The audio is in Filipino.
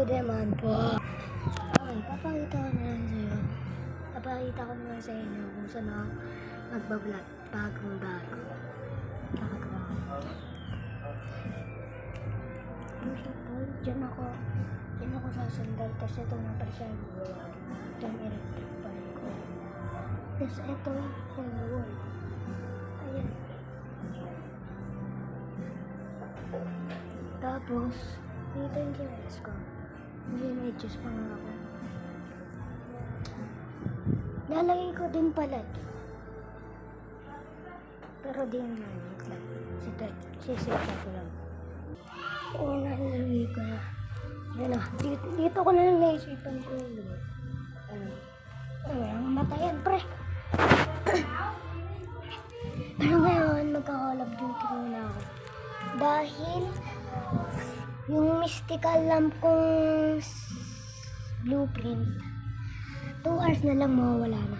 naman po. Okay, papakita ko na lang sa'yo. Papakita ko na lang sa inyo kung saan ako magbablog. Bagong-bago. First of all, dyan ako sasandal. Tapos ito na pa siya yung wall. Ito yung electric pan ko. Tapos ito yung wall. Ayan. Tapos, dito yung chinelas ko. May juice pa nga ako. Lalagay ko din pala. Pero di yung wait lang. Sisita ko lang. Nalagay ko na. Yan na. Dito ko na lang naisipan ko yung lugar. Ang matayan, pre. Pero ngayon, magka-call of duty muna ako. Dahil, yung mystical lamp kong blueprint, 2 hours na lang mawawala na.